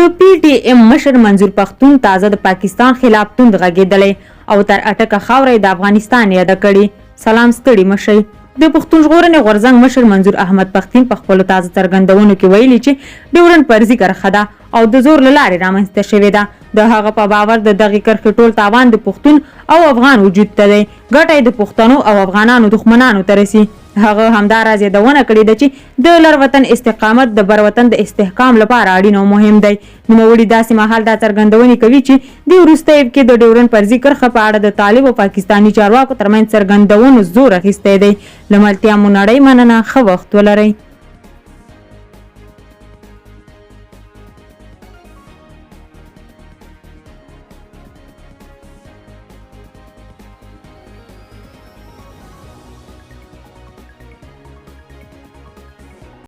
د پی ټی ایم مشر منظور پښتون تازه د پاکستان خلاف توند غږېدلی او تر اټکه خاوره د افغانستان یاده کړې. سلام ستړي مشئ. د پښتون ژغورنې غورځنګ مشر منظور احمد پښتین په خپلو تازه څرګندونو کې ویلي چې ډیورنډ فرضي کرښه ده او د زور له لارې رامنځته شوې ده. د هغه په باور د دغې کرښې ټول تاوان د پښتون او افغان وجود ته دی. ګټه یې د پښتنو او افغانانو دښمنانو ته رسي. هغه همداراز یادونه کړې ده چې د لر وطن استقامت د بر وطن د استحکام لپاره اړین او مهم دی. نوموړي داسې مهال دا څرګندونې کوي چې د وروستیو کې د ډیورنډ فرضي کرښه په اړه د طالب او پاکستاني چارواکو ترمنځ څرګندونو زور اخیستی دی. له ملتیا مو نړۍ مننه. ښه وخت ولرئ.